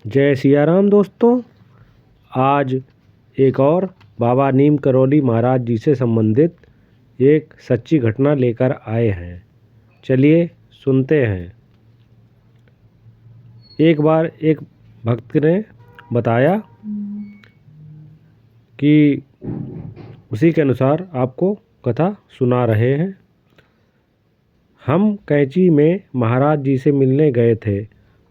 जय सिया राम दोस्तों। आज एक और बाबा नीम करौली महाराज जी से संबंधित एक सच्ची घटना लेकर आए हैं। चलिए सुनते हैं। एक बार एक भक्त ने बताया कि उसी के अनुसार आपको कथा सुना रहे हैं। हम कैंची में महाराज जी से मिलने गए थे।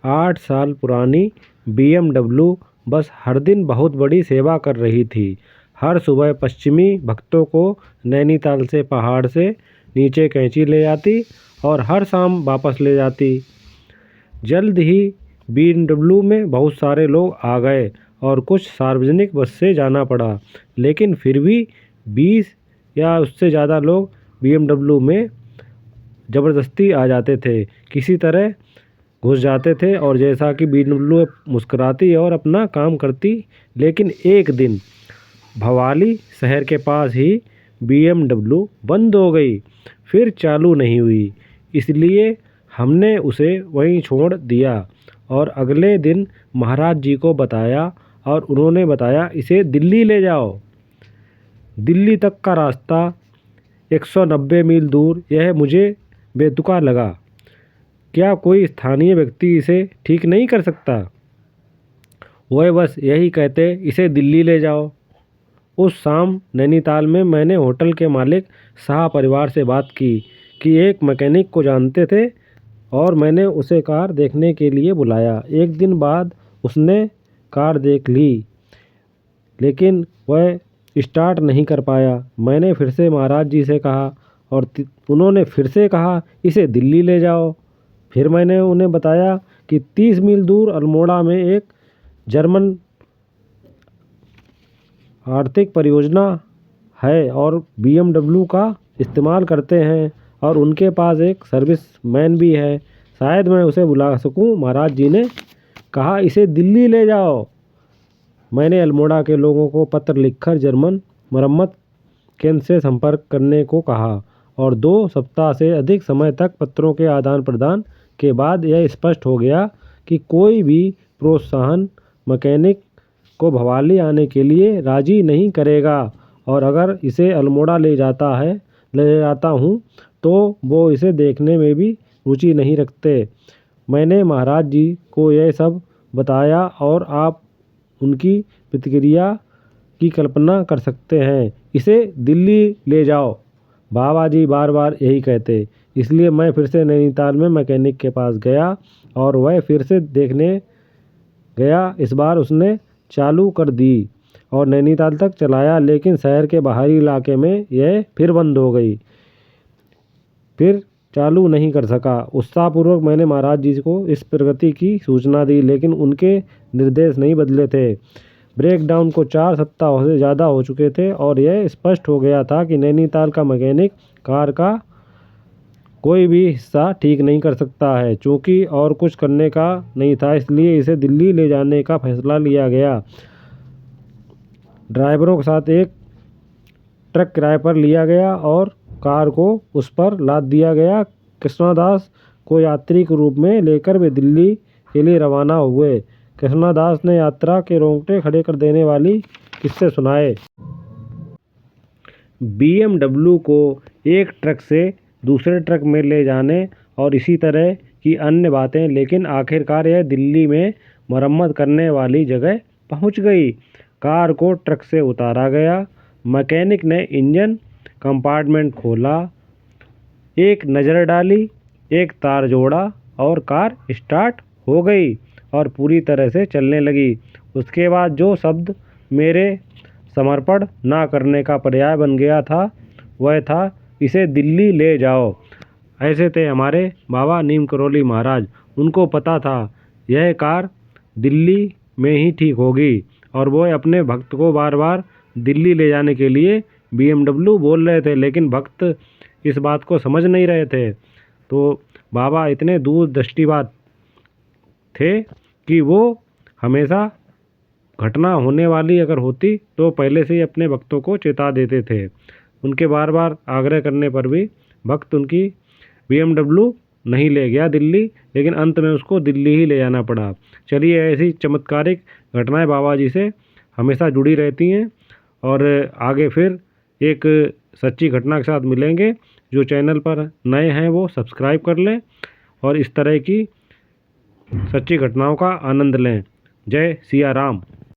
8 साल पुरानी BMW बस हर दिन बहुत बड़ी सेवा कर रही थी। हर सुबह पश्चिमी भक्तों को नैनीताल से पहाड़ से नीचे कैंची ले जाती और हर शाम वापस ले जाती। जल्द ही BMW में बहुत सारे लोग आ गए और कुछ सार्वजनिक बस से जाना पड़ा, लेकिन फिर भी 20 या उससे ज़्यादा लोग BMW में ज़बरदस्ती आ जाते थे। किसी तरह घुस जाते थे और जैसा कि BMW मुस्कुराती और अपना काम करती। लेकिन एक दिन भवाली शहर के पास ही BMW बंद हो गई, फिर चालू नहीं हुई। इसलिए हमने उसे वहीं छोड़ दिया और अगले दिन महाराज जी को बताया और उन्होंने बताया इसे दिल्ली ले जाओ। दिल्ली तक का रास्ता 190 मील दूर, यह मुझे बेतुका लगा। क्या कोई स्थानीय व्यक्ति इसे ठीक नहीं कर सकता? वह बस यही कहते इसे दिल्ली ले जाओ। उस शाम नैनीताल में मैंने होटल के मालिक शाह परिवार से बात की कि एक मैकेनिक को जानते थे और मैंने उसे कार देखने के लिए बुलाया। एक दिन बाद उसने कार देख ली, लेकिन वह स्टार्ट नहीं कर पाया। मैंने फिर से महाराज जी से कहा और उन्होंने फिर से कहा इसे दिल्ली ले जाओ। फिर मैंने उन्हें बताया कि 30 मील दूर अल्मोड़ा में एक जर्मन आर्थिक परियोजना है और BMW का इस्तेमाल करते हैं और उनके पास एक सर्विस मैन भी है, शायद मैं उसे बुला सकूं। महाराज जी ने कहा इसे दिल्ली ले जाओ। मैंने अल्मोड़ा के लोगों को पत्र लिखकर जर्मन मरम्मत केंद्र से संपर्क करने को कहा और 2 सप्ताह से अधिक समय तक पत्रों के आदान प्रदान के बाद यह स्पष्ट हो गया कि कोई भी प्रोत्साहन मैकेनिक को भवाली आने के लिए राजी नहीं करेगा और अगर इसे अल्मोड़ा ले जाता हूँ तो वो इसे देखने में भी रुचि नहीं रखते। मैंने महाराज जी को यह सब बताया और आप उनकी प्रतिक्रिया की कल्पना कर सकते हैं। इसे दिल्ली ले जाओ। बाबा जी बार बार यही कहते। इसलिए मैं फिर से नैनीताल में मैकेनिक के पास गया और वह फिर से देखने गया। इस बार उसने चालू कर दी और नैनीताल तक चलाया, लेकिन शहर के बाहरी इलाके में यह फिर बंद हो गई, फिर चालू नहीं कर सका। उत्साहपूर्वक मैंने महाराज जी को इस प्रगति की सूचना दी, लेकिन उनके निर्देश नहीं बदले थे। ब्रेकडाउन को 4 सप्ताह से ज़्यादा हो चुके थे और यह स्पष्ट हो गया था कि नैनीताल का मैकेनिक कार का कोई भी हिस्सा ठीक नहीं कर सकता है। चूँकि और कुछ करने का नहीं था, इसलिए इसे दिल्ली ले जाने का फैसला लिया गया। ड्राइवरों के साथ एक ट्रक किराए पर लिया गया और कार को उस पर लाद दिया गया। कृष्णदास को यात्री के रूप में लेकर वे दिल्ली के लिए रवाना हुए। कृष्णदास ने यात्रा के रोंगटे खड़े कर देने वाली किस्से सुनाए। BMW को एक ट्रक से दूसरे ट्रक में ले जाने और इसी तरह की अन्य बातें, लेकिन आखिरकार यह दिल्ली में मरम्मत करने वाली जगह पहुंच गई। कार को ट्रक से उतारा गया। मैकेनिक ने इंजन कंपार्टमेंट खोला, एक नज़र डाली, एक तार जोड़ा और कार स्टार्ट हो गई और पूरी तरह से चलने लगी। उसके बाद जो शब्द मेरे समर्पण ना करने का पर्याय बन गया था, वह था इसे दिल्ली ले जाओ। ऐसे थे हमारे बाबा नीम करौली महाराज। उनको पता था यह कार दिल्ली में ही ठीक होगी और वो अपने भक्त को बार बार दिल्ली ले जाने के लिए BMW बोल रहे थे, लेकिन भक्त इस बात को समझ नहीं रहे थे। तो बाबा इतने दूरदृष्टिवाद थे कि वो हमेशा घटना होने वाली अगर होती तो पहले से ही अपने भक्तों को चेता देते थे। उनके बार बार आग्रह करने पर भी भक्त उनकी BMW नहीं ले गया दिल्ली, लेकिन अंत में उसको दिल्ली ही ले जाना पड़ा। चलिए, ऐसी चमत्कारिक घटनाएं बाबा जी से हमेशा जुड़ी रहती हैं। और आगे फिर एक सच्ची घटना के साथ मिलेंगे। जो चैनल पर नए हैं वो सब्सक्राइब कर लें और इस तरह की सच्ची घटनाओं का आनंद लें। जय सिया राम।